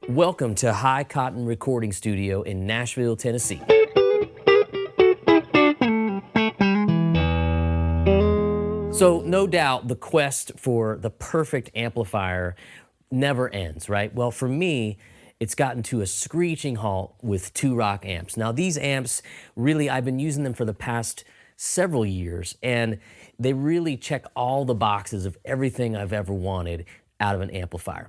Welcome to High Cotton Recording Studio in Nashville, Tennessee. So no doubt the quest for the perfect amplifier never ends, right? Well, for me, it's gotten to a screeching halt with two Rock amps. Now these amps, really, I've been using them for the past several years, and they really check all the boxes of everything I've ever wanted out of an amplifier.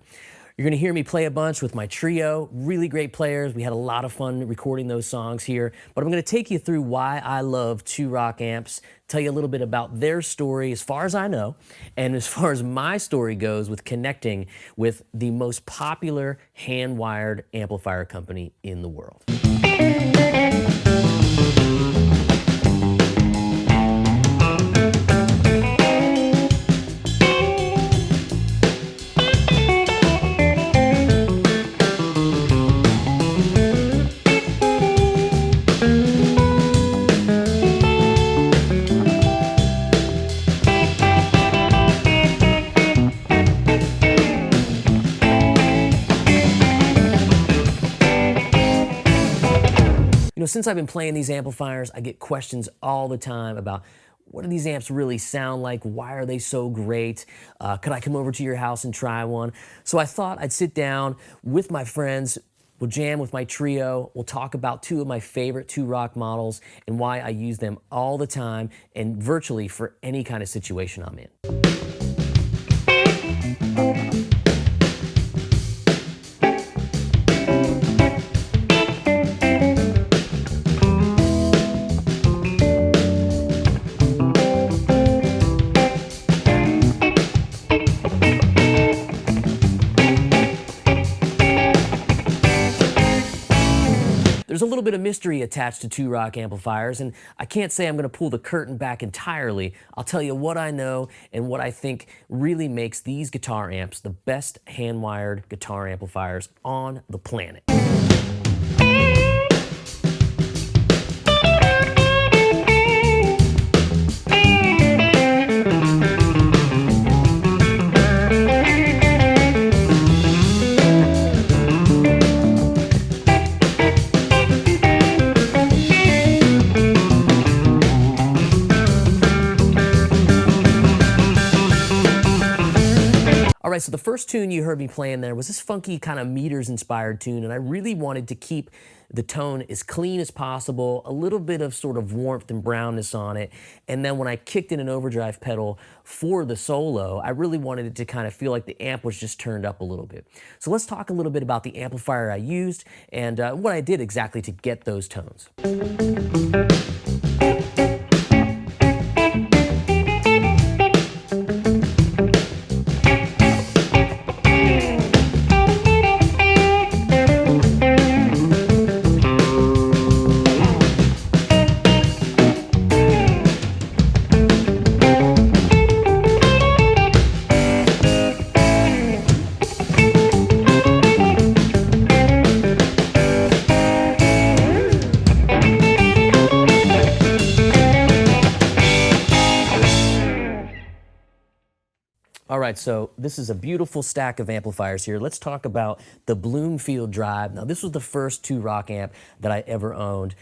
You're gonna hear me play a bunch with my trio, really great players. We had a lot of fun recording those songs here, but I'm gonna take you through why I love two Rock amps, tell you a little bit about their story as far as I know, and as far as my story goes with connecting with the most popular hand-wired amplifier company in the world. Since I've been playing these amplifiers, I get questions all the time about what do these amps really sound like? Why are they so great? Could I come over to your house and try one? So I thought I'd sit down with my friends, we'll jam with my trio, we'll talk about two of my favorite two Rock models and why I use them all the time and virtually for any kind of situation I'm in. There's a little bit of mystery attached to two Rock amplifiers, and I can't say I'm going to pull the curtain back entirely. I'll tell you what I know and what I think really makes these guitar amps the best hand-wired guitar amplifiers on the planet. All right, so the first tune you heard me playing there was this funky kind of meters-inspired tune, and I really wanted to keep the tone as clean as possible, a little bit of sort of warmth and brownness on it, and then when I kicked in an overdrive pedal for the solo, I really wanted it to kind of feel like the amp was just turned up a little bit. So let's talk a little bit about the amplifier I used and what I did exactly to get those tones. All right, so this is a beautiful stack of amplifiers here. Let's talk about the Bloomfield Drive. Now, this was the first two Rock amp that I ever owned.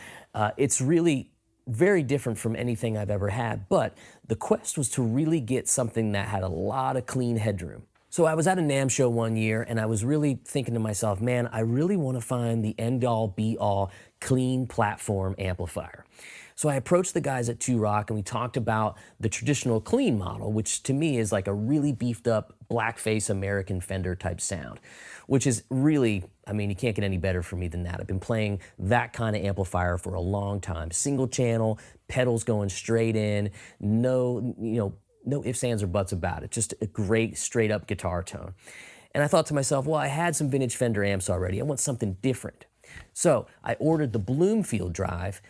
It's really very different from anything I've ever had, but the quest was to really get something that had a lot of clean headroom. So I was at a NAMM show one year, and I was really thinking to myself, man, I really want to find the end-all, be-all clean platform amplifier. So I approached the guys at Two Rock and we talked about the traditional clean model, which to me is like a really beefed up blackface American Fender type sound, which is really, I mean, you can't get any better for me than that. I've been playing that kind of amplifier for a long time. Single channel, pedals going straight in, no ifs, ands, or buts about it. Just a great straight up guitar tone. And I thought to myself, well, I had some vintage Fender amps already. I want something different. So I ordered the Bloomfield Drive.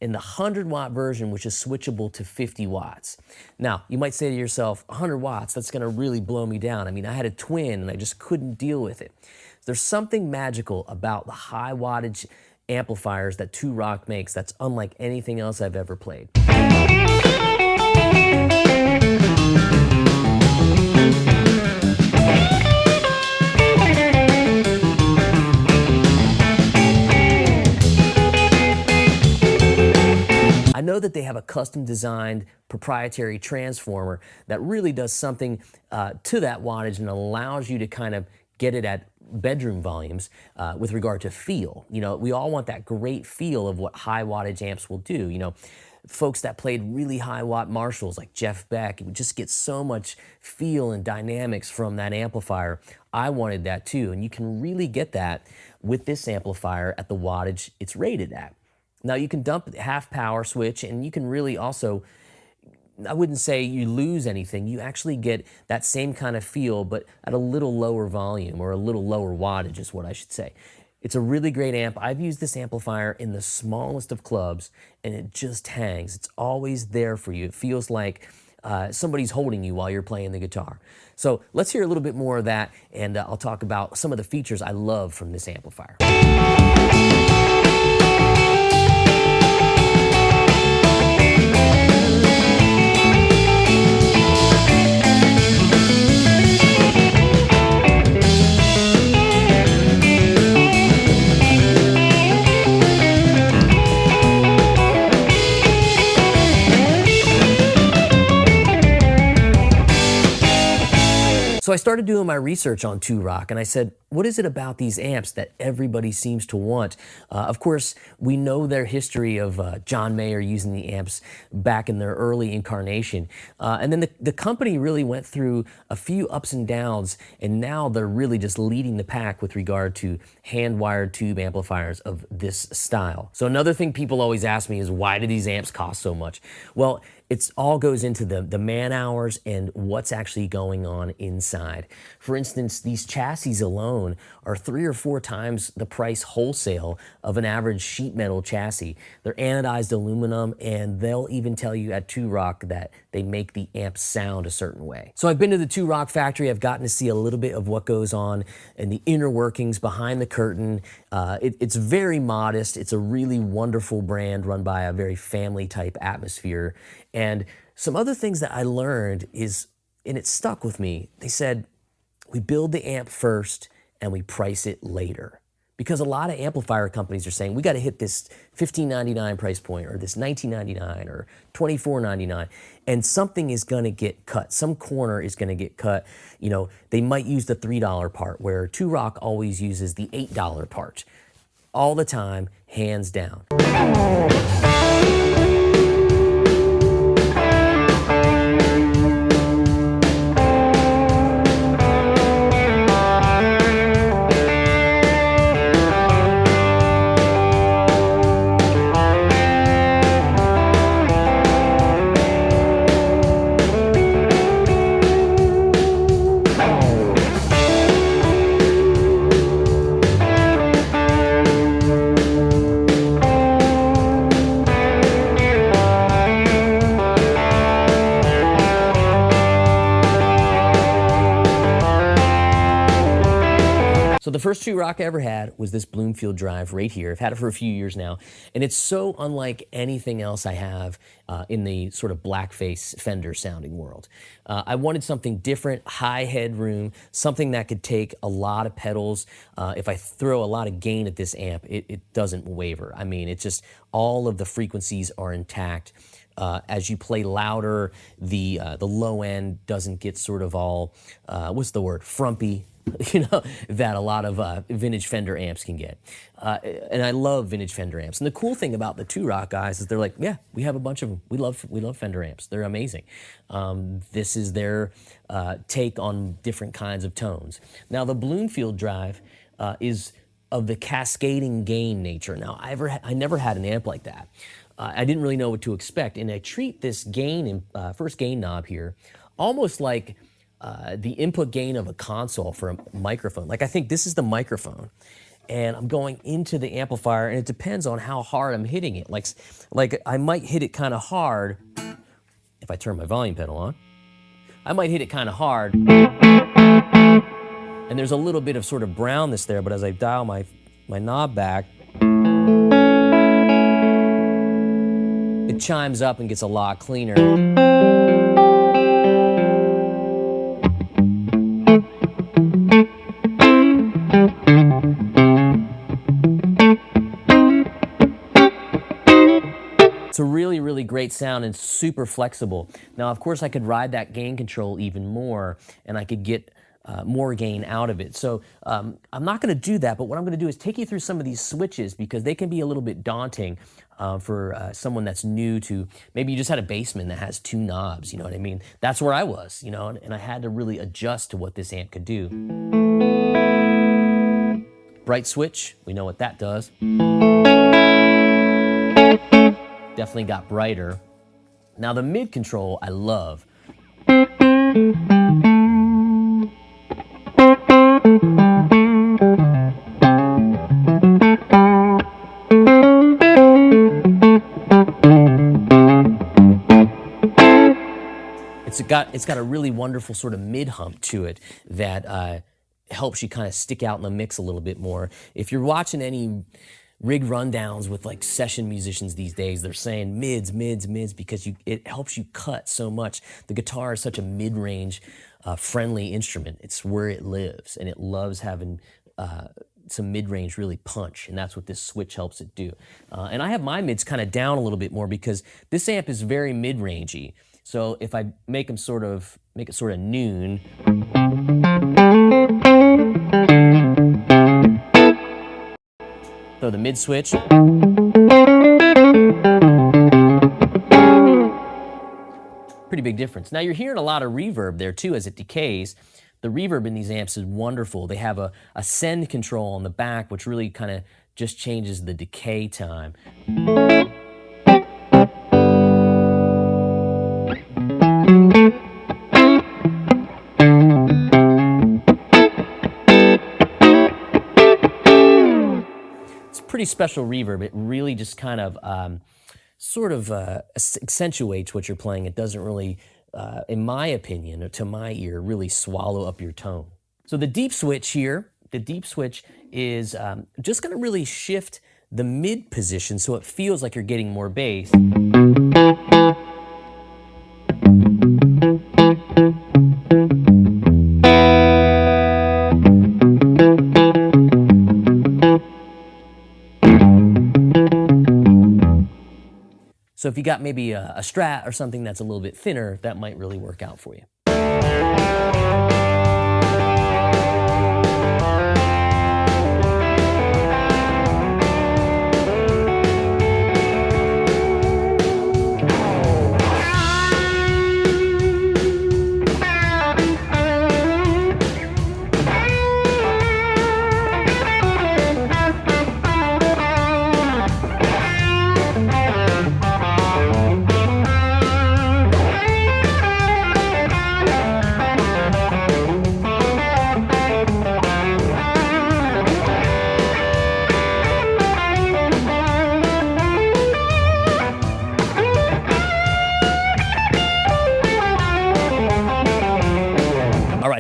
and the 100-watt version, which is switchable to 50 watts. Now, you might say to yourself, 100 watts, that's gonna really blow me down. I mean, I had a twin and I just couldn't deal with it. There's something magical about the high wattage amplifiers that 2Rock makes that's unlike anything else I've ever played. I know that they have a custom designed proprietary transformer that really does something to that wattage and allows you to kind of get it at bedroom volumes with regard to feel. You know, we all want that great feel of what high wattage amps will do. You know, folks that played really high watt Marshalls like Jeff Beck, would just get so much feel and dynamics from that amplifier. I wanted that too, and you can really get that with this amplifier at the wattage it's rated at. Now you can dump half power switch, and you can really also, I wouldn't say you lose anything, you actually get that same kind of feel, but at a little lower volume, or a little lower wattage is what I should say. It's a really great amp. I've used this amplifier in the smallest of clubs, and it just hangs. It's always there for you. It feels like somebody's holding you while you're playing the guitar. So let's hear a little bit more of that, and I'll talk about some of the features I love from this amplifier. So I started doing my research on 2Rock, and I said, what is it about these amps that everybody seems to want? Of course, we know their history of John Mayer using the amps back in their early incarnation. And then the company really went through a few ups and downs, and now they're really just leading the pack with regard to hand-wired tube amplifiers of this style. So another thing people always ask me is, why do these amps cost so much? Well, it all goes into the man hours and what's actually going on inside. For instance, these chassis alone are 3 or 4 times the price wholesale of an average sheet metal chassis. They're anodized aluminum, and they'll even tell you at 2Rock that they make the amps sound a certain way. So I've been to the 2Rock factory. I've gotten to see a little bit of what goes on and the inner workings behind the curtain. It's very modest. It's a really wonderful brand run by a very family type atmosphere. And some other things that I learned is, and it stuck with me, they said, we build the amp first and we price it later. Because a lot of amplifier companies are saying, we got to hit this $15.99 price point, or this $19.99 or $24.99, and something is going to get cut. Some corner is going to get cut. You know, they might use the $3 part, where 2Rock always uses the $8 part. All the time, hands down. So the first 2Rock I ever had was this Bloomfield Drive right here. I've had it for a few years now, and it's so unlike anything else I have in the sort of blackface Fender sounding world. I wanted something different, high headroom, something that could take a lot of pedals. If I throw a lot of gain at this amp, it doesn't waver. I mean, it's just all of the frequencies are intact. As you play louder, the low end doesn't get sort of all, what's the word, frumpy, you know, that a lot of vintage Fender amps can get. And I love vintage Fender amps. And the cool thing about the 2Rock guys is they're like, yeah, we have a bunch of them. We love Fender amps. They're amazing. This is their take on different kinds of tones. Now, the Bloomfield Drive is of the cascading gain nature. Now, I never had an amp like that. I didn't really know what to expect, and I treat this gain, first gain knob here, almost like the input gain of a console for a microphone. Like, I think this is the microphone, and I'm going into the amplifier, and it depends on how hard I'm hitting it. Like I might hit it kind of hard if I turn my volume pedal on. I might hit it kind of hard, and there's a little bit of sort of brownness there, but as I dial my knob back, it chimes up and gets a lot cleaner. It's a really, really great sound and super flexible. Now, of course, I could ride that gain control even more, and I could get more gain out of it. So I'm not going to do that, but what I'm going to do is take you through some of these switches, because they can be a little bit daunting for someone that's new to, maybe you just had a Bassman that has 2 knobs, you know what I mean? That's where I was, you know, and I had to really adjust to what this amp could do. Bright switch, we know what that does. Definitely got brighter. Now the mid control I love. It's got a really wonderful sort of mid hump to it that helps you kind of stick out in the mix a little bit more. If you're watching any rig rundowns with like session musicians these days, they're saying mids, because it helps you cut so much. The guitar is such a mid-range friendly instrument. It's where it lives, and it loves having some mid-range really punch, and that's what this switch helps it do. And I have my mids kind of down a little bit more because this amp is very mid-rangey. So if I make it sort of noon, so the mid switch, pretty big difference. Now you're hearing a lot of reverb there too as it decays. The reverb in these amps is wonderful. They have a send control on the back, which really kind of just changes the decay time. Pretty special reverb. It really just kind of accentuates what you're playing. It doesn't really, in my opinion, or to my ear, really swallow up your tone. So the deep switch here, the deep switch is just going to really shift the mid position so it feels like you're getting more bass. So if you got maybe a Strat or something that's a little bit thinner, that might really work out for you.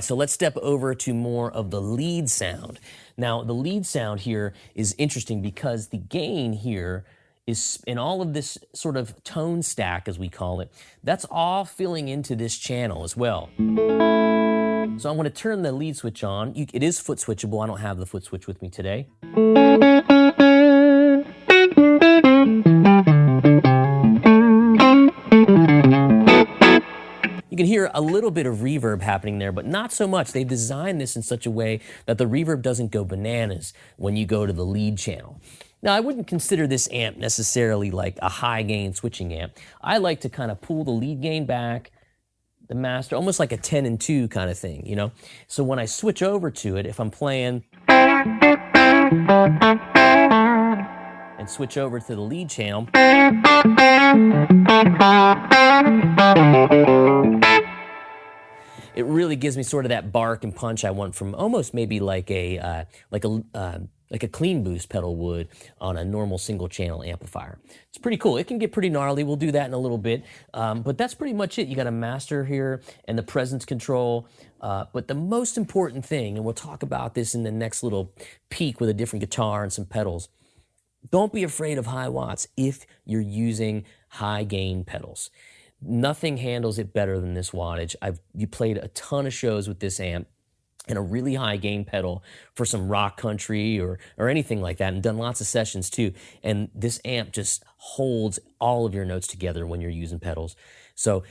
So let's step over to more of the lead sound. Now, the lead sound here is interesting because the gain here is in all of this sort of tone stack, as we call it, that's all filling into this channel as well. So I'm going to turn the lead switch on. It is foot switchable. I don't have the foot switch with me today. You can hear a little bit of reverb happening there, but not so much. They've designed this in such a way that the reverb doesn't go bananas when you go to the lead channel. Now, I wouldn't consider this amp necessarily like a high gain switching amp. I like to kind of pull the lead gain back, the master, almost like a 10 and 2 kind of thing, you know? So when I switch over to it, if I'm playing and switch over to the lead channel, it really gives me sort of that bark and punch I want from almost maybe like a like a clean boost pedal would on a normal single channel amplifier. It's pretty cool. It can get pretty gnarly. We'll do that in a little bit. But that's pretty much it. You got a master here and the presence control. But the most important thing, and we'll talk about this in the next little peek with a different guitar and some pedals, don't be afraid of high watts if you're using high gain pedals. Nothing handles it better than this wattage. You played a ton of shows with this amp and a really high gain pedal for some rock country or anything like that, and done lots of sessions too. And this amp just holds all of your notes together when you're using pedals. So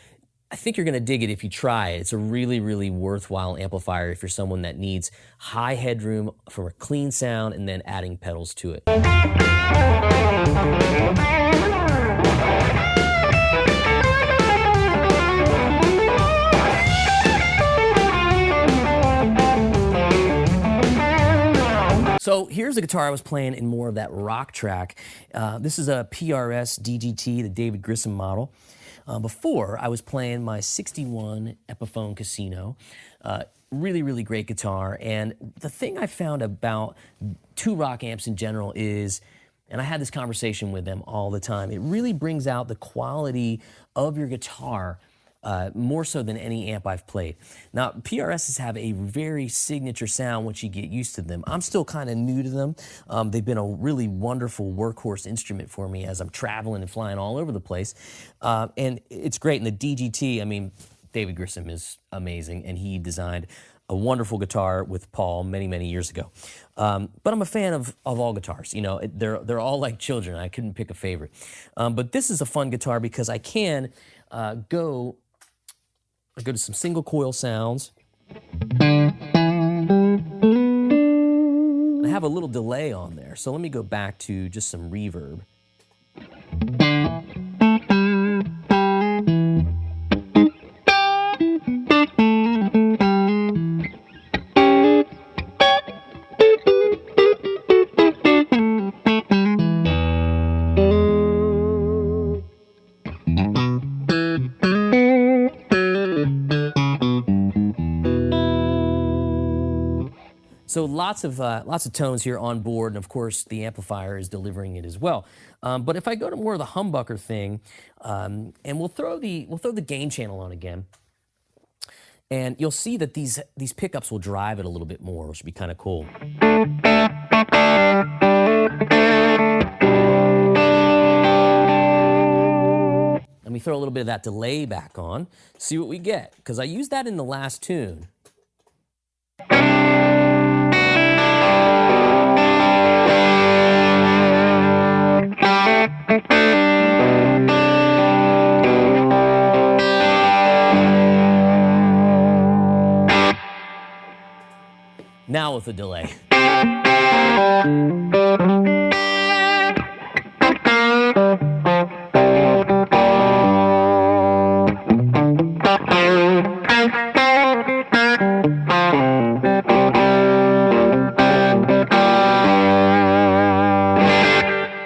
I think you're gonna dig it if you try it. It's a really, really worthwhile amplifier if you're someone that needs high headroom for a clean sound and then adding pedals to it. So here's a guitar I was playing in more of that rock track. This is a PRS Dgt, the David Grissom model. Before, I was playing my 61 Epiphone Casino. Really, really great guitar. And the thing I found about two rock amps in general is, and I had this conversation with them all the time, it really brings out the quality of your guitar more so than any amp I've played. Now, PRSs have a very signature sound once you get used to them. I'm still kind of new to them. They've been a really wonderful workhorse instrument for me as I'm traveling and flying all over the place. And it's great. And the DGT, I mean, David Grissom is amazing, and he designed a wonderful guitar with Paul many, many years ago. But I'm a fan of all guitars. You know, they're all like children. I couldn't pick a favorite. But this is a fun guitar because I can go to some single coil sounds. I have a little delay on there, so let me go back to just some reverb. So lots of tones here on board, and of course the amplifier is delivering it as well. But if I go to more of the humbucker thing, and we'll throw the gain channel on again, and you'll see that these pickups will drive it a little bit more, which would be kind of cool. Let me throw a little bit of that delay back on, see what we get, because I used that in the last tune. Now with the delay.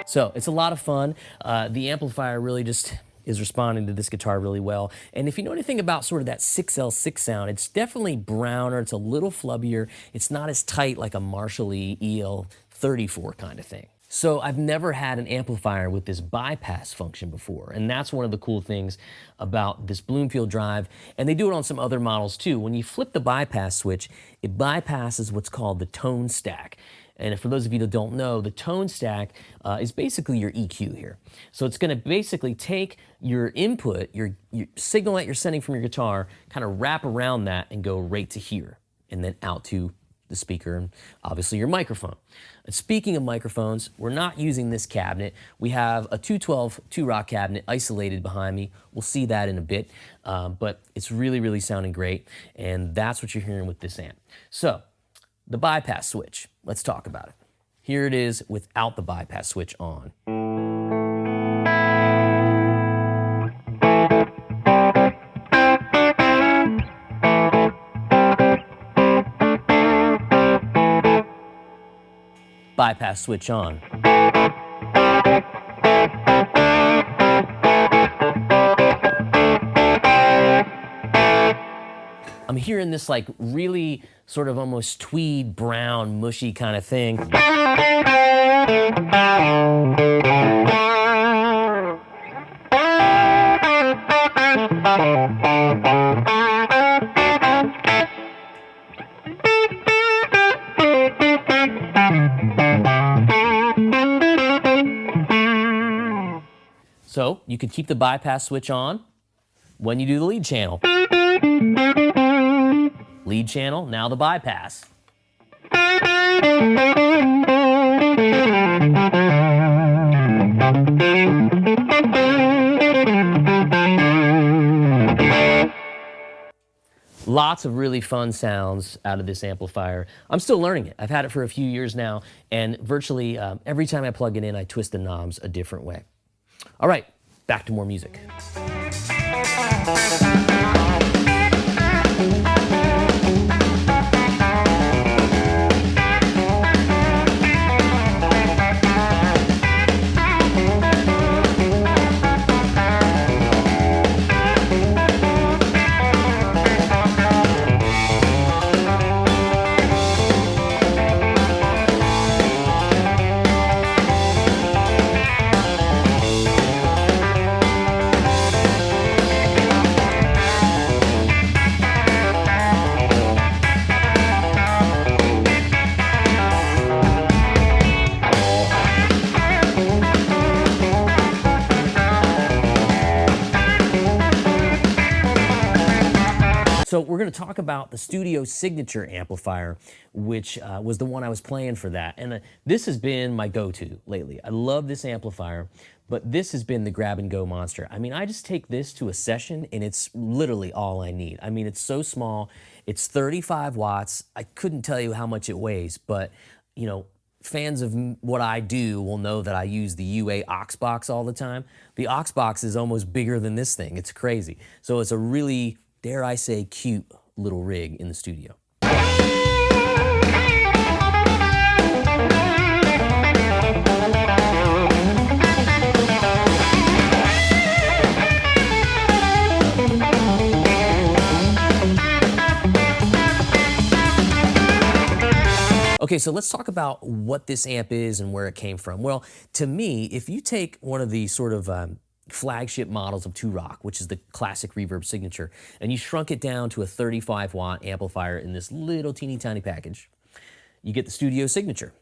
So it's a lot of fun. The amplifier really just is responding to this guitar really well. And if you know anything about sort of that 6L6 sound, it's definitely browner, it's a little flubbier, it's not as tight like a Marshall EL34 kind of thing. So I've never had an amplifier with this bypass function before, and that's one of the cool things about this Bloomfield Drive, and they do it on some other models too. When you flip the bypass switch, it bypasses what's called the tone stack. And for those of you that don't know, the tone stack is basically your EQ here. So it's going to basically take your input, your signal that you're sending from your guitar, kind of wrap around that and go right to here, and then out to the speaker and obviously your microphone. And speaking of microphones, we're not using this cabinet. We have a 212 2-rock cabinet isolated behind me. We'll see that in a bit, but it's really, really sounding great, and that's what you're hearing with this amp. So the bypass switch, let's talk about it. Here it is without the bypass switch on. Bypass switch on. I'm hearing this like really sort of almost tweed brown, mushy kind of thing. So you could keep the bypass switch on when you do the lead channel. Lead channel, now the bypass. Lots of really fun sounds out of this amplifier. I'm still learning it. I've had it for a few years now, and virtually every time I plug it in, I twist the knobs a different way. All right, back to more music. So we're going to talk about the Studio Signature amplifier, which was the one I was playing for that. And this has been my go-to lately. I love this amplifier, but this has been the grab-and-go monster. I mean, I just take this to a session, and it's literally all I need. I mean, it's so small. It's 35 watts. I couldn't tell you how much it weighs, but, you know, fans of what I do will know that I use the UA aux box all the time. The aux box is almost bigger than this thing. It's crazy. So it's a really, dare I say, cute little rig in the studio. Okay, so let's talk about what this amp is and where it came from. Well, to me, if you take one of the sort of flagship models of Rock, which is the classic Reverb Signature, and you shrunk it down to a 35-watt amplifier in this little teeny tiny package, you get the Studio Signature.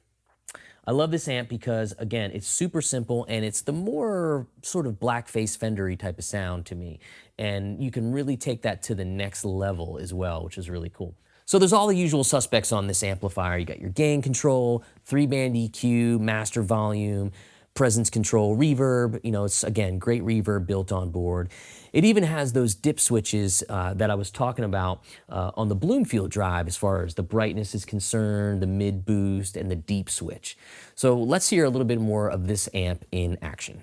I love this amp because, again, it's super simple and it's the more sort of blackface Fender-y type of sound to me. And you can really take that to the next level as well, which is really cool. So there's all the usual suspects on this amplifier. You got your gain control, 3-band EQ, master volume, presence control, reverb. You know, it's, again, great reverb built on board. It even has those dip switches that I was talking about on the Bloomfield Drive as far as the brightness is concerned, the mid boost, and the deep switch. So let's hear a little bit more of this amp in action.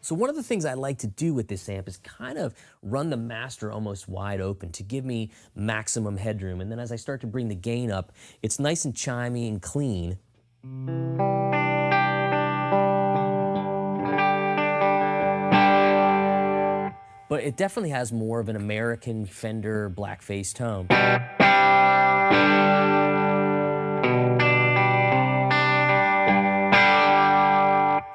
So one of the things I like to do with this amp is kind of run the master almost wide open to give me maximum headroom. And then as I start to bring the gain up, it's nice and chimey and clean. But it definitely has more of an American Fender blackface tone.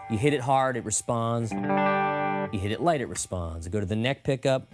You hit it hard, it responds. You hit it light, it responds. Go to the neck pickup.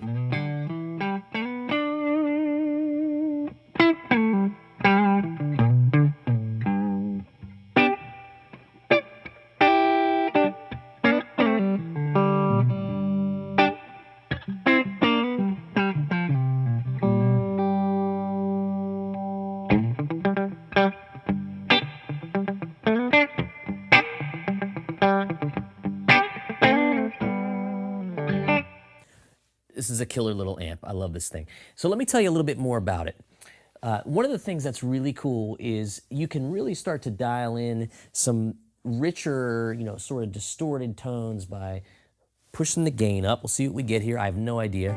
This is a killer little amp. I love this thing. So let me tell you a little bit more about it. One of the things that's really cool is you can really start to dial in some richer, you know, sort of distorted tones by pushing the gain up. We'll see what we get here. I have no idea.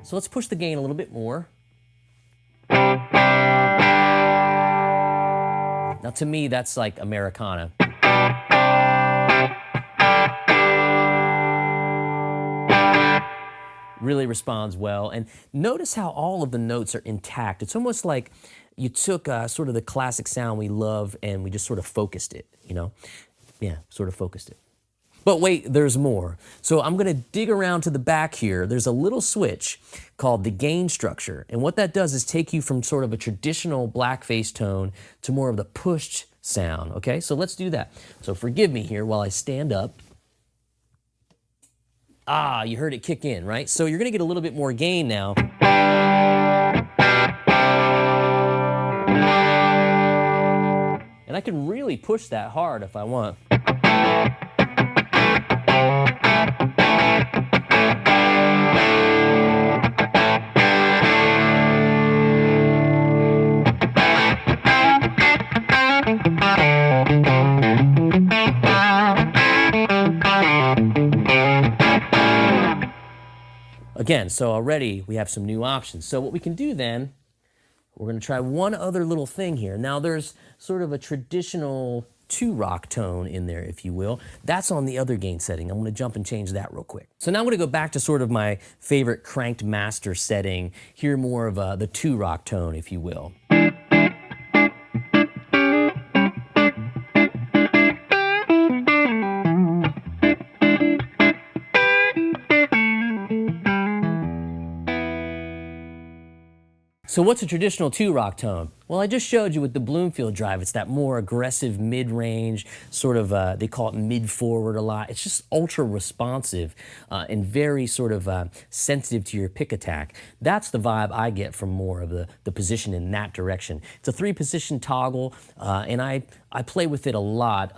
So let's push the gain a little bit more. Now to me, that's like Americana. Really responds well. And notice how all of the notes are intact. It's almost like you took sort of the classic sound we love and we just sort of focused it, you know? Yeah, sort of focused it. But wait, there's more. So I'm gonna dig around to the back here. There's a little switch called the gain structure. And what that does is take you from sort of a traditional blackface tone to more of the pushed sound, okay? So let's do that. So forgive me here while I stand up. Ah, you heard it kick in, right? So you're gonna get a little bit more gain now. And I can really push that hard if I want. Again, so already we have some new options. So what we can do then, we're gonna try one other little thing here. Now there's sort of a traditional 2-rock tone in there, if you will. That's on the other gain setting. I'm gonna jump and change that real quick. So now I'm gonna go back to sort of my favorite cranked master setting, hear more of the 2-rock tone, if you will. So what's a traditional 2-rock tone? Well, I just showed you with the Bloomfield Drive. It's that more aggressive mid-range, sort of, they call it mid-forward a lot. It's just ultra responsive and very sort of sensitive to your pick attack. That's the vibe I get from more of the position in that direction. It's a 3-position toggle, and I play with it a lot,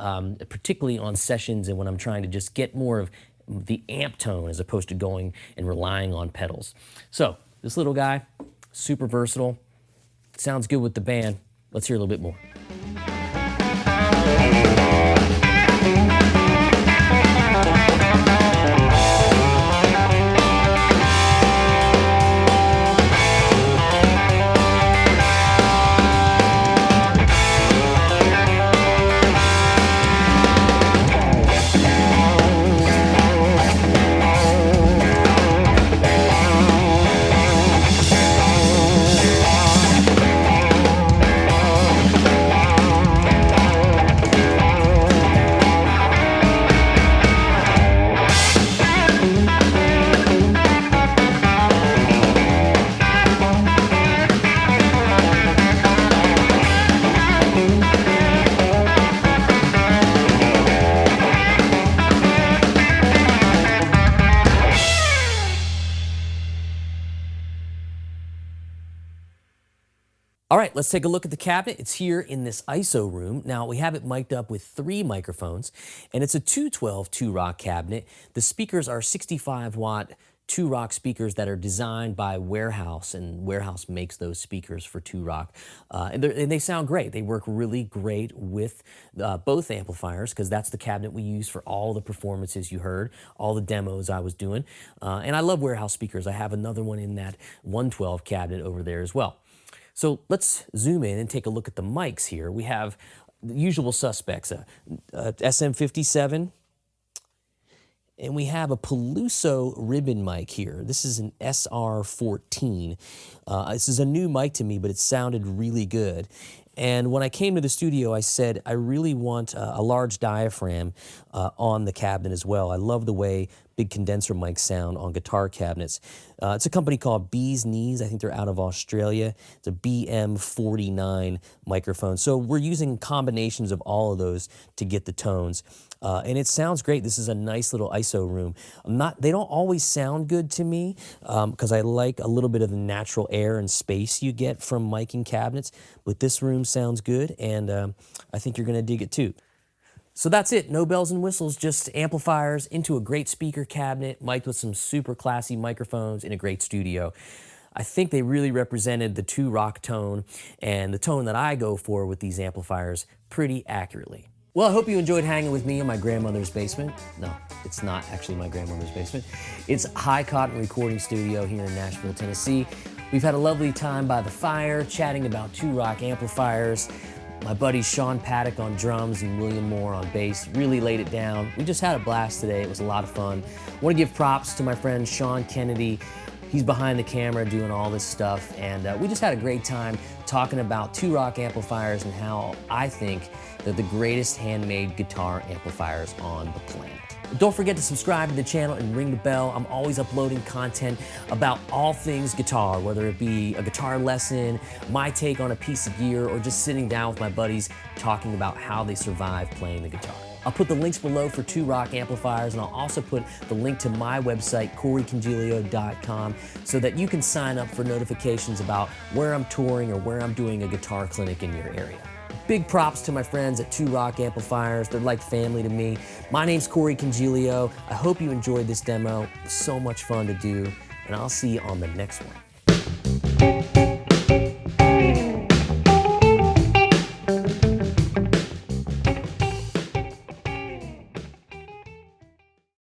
particularly on sessions and when I'm trying to just get more of the amp tone as opposed to going and relying on pedals. So this little guy, super versatile. Sounds good with the band. Let's hear a little bit more. All right, let's take a look at the cabinet. It's here in this ISO room. Now, we have it mic'd up with 3 microphones, and it's a 212 2-rock cabinet. The speakers are 65-watt 2-rock speakers that are designed by Warehouse, and Warehouse makes those speakers for 2-rock. And they sound great. They work really great with both amplifiers, because that's the cabinet we use for all the performances you heard, all the demos I was doing. And I love Warehouse speakers. I have another one in that 112 cabinet over there as well. So let's zoom in and take a look at the mics here. We have the usual suspects, a SM57, and we have a Peluso ribbon mic here. This is an SR14. This is a new mic to me, but it sounded really good. And when I came to the studio, I said, I really want a large diaphragm on the cabinet as well. I love the way big condenser mics sound on guitar cabinets. It's a company called BeesNeez. I think they're out of Australia. It's a BM49 microphone. So we're using combinations of all of those to get the tones. And it sounds great. This is a nice little ISO room. They don't always sound good to me because I like a little bit of the natural air and space you get from miking cabinets. But this room sounds good, and I think you're going to dig it too. So that's it. No bells and whistles, just amplifiers into a great speaker cabinet, mic'd with some super classy microphones in a great studio. I think they really represented the 2-rock tone and the tone that I go for with these amplifiers pretty accurately. Well, I hope you enjoyed hanging with me in my grandmother's basement. No, it's not actually my grandmother's basement. It's High Cotton Recording Studio here in Nashville, Tennessee. We've had a lovely time by the fire, chatting about two Rock amplifiers. My buddies Sean Paddock on drums and William Moore on bass really laid it down. We just had a blast today. It was a lot of fun. I want to give props to my friend Sean Kennedy. He's behind the camera doing all this stuff, and we just had a great time talking about two Rock amplifiers and how I think they're the greatest handmade guitar amplifiers on the planet. Don't forget to subscribe to the channel and ring the bell. I'm always uploading content about all things guitar, whether it be a guitar lesson, my take on a piece of gear, or just sitting down with my buddies talking about how they survive playing the guitar. I'll put the links below for two Rock amplifiers, and I'll also put the link to my website, CoreyCongilio.com, so that you can sign up for notifications about where I'm touring or where I'm doing a guitar clinic in your area. Big props to my friends at Two Rock Amplifiers. They're like family to me. My name's Corey Congilio. I hope you enjoyed this demo. It was so much fun to do, and I'll see you on the next one.